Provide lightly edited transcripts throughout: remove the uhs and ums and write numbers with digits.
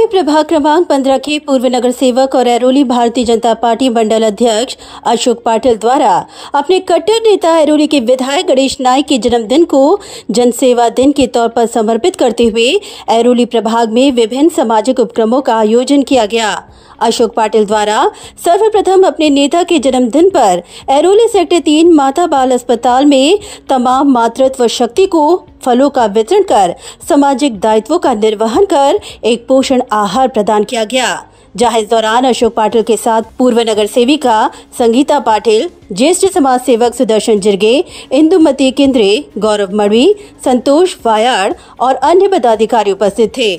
ऐरोली प्रभाग क्रमांक 15 के पूर्व नगर सेवक और ऐरोली भारतीय जनता पार्टी मंडल अध्यक्ष अशोक पाटिल द्वारा अपने कट्टर नेता ऐरोली के विधायक गणेश नाइक के जन्मदिन को जनसेवा दिन के तौर पर समर्पित करते हुए ऐरोली प्रभाग में विभिन्न सामाजिक उपक्रमों का आयोजन किया गया। अशोक पाटिल द्वारा सर्वप्रथम अपने नेता के जन्मदिन पर ऐरोली सेक्टर 3 माता बाल अस्पताल में तमाम मातृत्व शक्ति को फलों का वितरण कर सामाजिक दायित्वों का निर्वहन कर एक पोषण आहार प्रदान किया गया, जहां इस दौरान अशोक पाटिल के साथ पूर्व नगर सेविका संगीता पाटिल, ज्येष्ठ समाज सेवक सुदर्शन जिरगे, इंदुमती केंद्रे, गौरव मड़वी, संतोष वायाड़ और अन्य पदाधिकारी उपस्थित थे।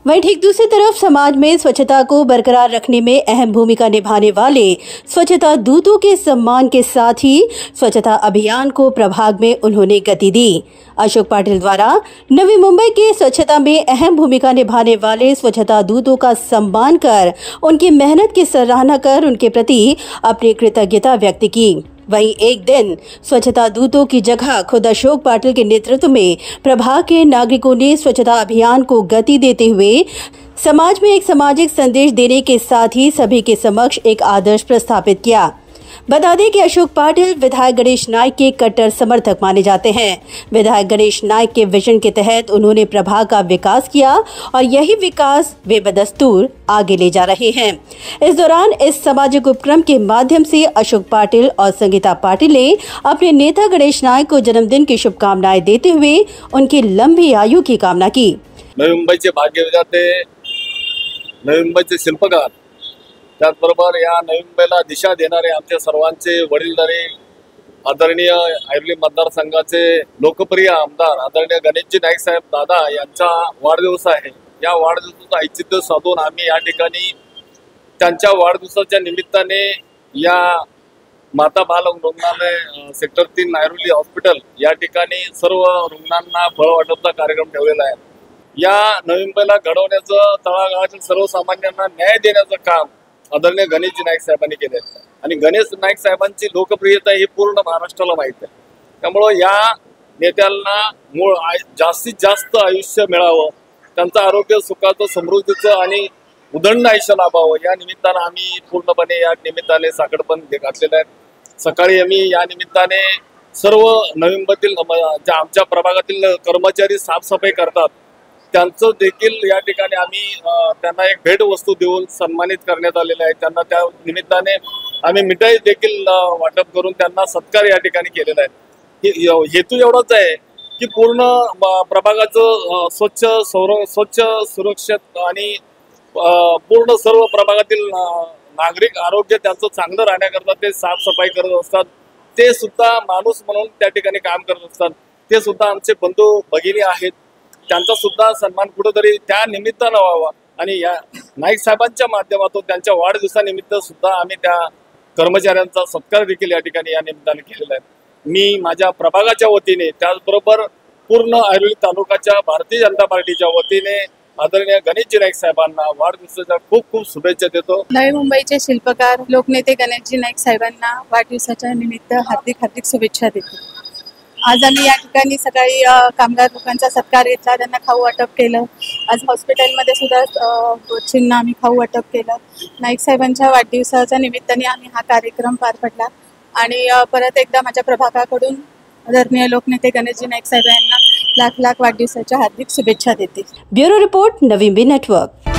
वहीं ठीक दूसरी तरफ समाज में स्वच्छता को बरकरार रखने में अहम भूमिका निभाने वाले स्वच्छता दूतों के सम्मान के साथ ही स्वच्छता अभियान को प्रभाग में उन्होंने गति दी। अशोक पाटिल द्वारा नवी मुंबई के स्वच्छता में अहम भूमिका निभाने वाले स्वच्छता दूतों का सम्मान कर उनकी मेहनत की सराहना कर उनके प्रति अपनी कृतज्ञता व्यक्त की। वहीं एक दिन स्वच्छता दूतों की जगह खुद अशोक पाटिल के नेतृत्व में प्रभाग के नागरिकों ने स्वच्छता अभियान को गति देते हुए समाज में एक सामाजिक संदेश देने के साथ ही सभी के समक्ष एक आदर्श प्रस्थापित किया। बता दें कि अशोक पाटिल विधायक गणेश नाइक के कट्टर समर्थक माने जाते हैं। विधायक गणेश नाइक के विजन के तहत उन्होंने प्रभाग का विकास किया और यही विकास वे बदस्तूर आगे ले जा रहे हैं। इस दौरान इस सामाजिक उपक्रम के माध्यम से अशोक पाटिल और संगीता पाटिल ने अपने नेता गणेश नाइक को जन्मदिन की शुभकामनाएं देते हुए उनकी लंबी आयु की कामना की। नवी मुंबईचे भाग्य विधाते, नवी मुंबईचे शिल्पकार, त्याचबरोबर या नवी मुंबईला दिशा देणारे आमच्या सर्वांचे वडीलधारी आदरणीय ऐरोली मतदारसंघाचे लोकप्रिय आमदार आदरणीय गणेशजी नाईक साहेब दादा यांचा वाढदिवस आहे। या वाढदिवसाचं औचित्य साधून आम्ही या ठिकाणी त्यांच्या वाढदिवसाच्या निमित्ताने या माता बाल रुग्णालय सेक्टर 3 ऐरोली हॉस्पिटल या ठिकाणी सर्व रुग्णांना फळ वाटपचा कार्यक्रम ठेवलेला आहे। या नवी मुंबईला घडवण्याचं, तळागाळातील सर्वसामान्यांना न्याय देण्याचं काम आदरणीय गणेशजी नाईक साहेबांनी केले आणि गणेश नाईक साहेबांची लोकप्रियता ही पूर्ण महाराष्ट्राला माहिती आहे। त्यामुळे या नेत्यांना मूळ जास्तीत जास्त आयुष्य मिळावं, त्यांचं आरोग्य सुखाचं, समृद्धीचं आणि उदंड आयुष्य लाभावं या निमित्तानं आम्ही पूर्णपणे या निमित्ताने साकडपण घातलेलं आहे। सकाळी आम्ही या निमित्ताने सर्व नवी मुंबईतील ज्या आमच्या प्रभागातील कर्मचारी साफसफाई करतात त्यांचं देखील या ठिकाणी आम्ही त्यांना एक भेट वस्तू देऊन सन्मानित करण्यात आलेलं आहे। त्यांना त्या निमित्ताने आम्ही मिठाई देखील वाटप करून त्यांना सत्कार या ठिकाणी केलेला आहे। हेतू एवढाच आहे की पूर्ण प्रभागाचं स्वच्छ, सुरक्षित आणि पूर्ण सर्व प्रभागातील नागरिक आरोग्य त्यांचं चांगलं राहण्याकरता ते साफसफाई करत असतात। ते सुद्धा माणूस म्हणून त्या ठिकाणी काम करत असतात। ते सुद्धा आमचे बंधू भगिनी आहेत, त्यांचा सुद्धा सन्मान कुठेतरी त्या निमित्तानं व्हावा आणि या नाईक साहेबांच्या माध्यमातून त्यांच्या वाढदिवसानिमित्त सुद्धा आम्ही त्या कर्मचाऱ्यांचा सत्कार देखील या ठिकाणी या निमित्ताने केलेला आहे। मी माझ्या प्रभागाच्या वतीने, त्याचबरोबर पूर्ण ऐरोली तालुक्याच्या भारतीय जनता पार्टीच्या वतीने आदरणीय गणेशजी नाईक साहेबांना वाढदिवसाच्या खूप खूप शुभेच्छा देतो। नवी मुंबईचे शिल्पकार लोकनेते गणेशजी नाईक साहेबांना वाढदिवसाच्या निमित्त हार्दिक शुभेच्छा देतो। आज आम्ही या ठिकाणी सकाळी कामगार लोकांचा सत्कार घेतला, त्यांना खाऊ वाटप केलं। आज हॉस्पिटलमध्ये सुद्धा चिन्ह आम्ही खाऊ वाटप केलं। नाईक साहेबांच्या वाढदिवसाच्या निमित्ताने आम्ही हा कार्यक्रम पार पडला आणि परत एकदा माझ्या प्रभागाकडून आदरणीय लोकनेते गणेशजी नाईक साहेब यांना लाख वाढदिवसाच्या हार्दिक शुभेच्छा देते। Bureau report, Navi Mumbai network.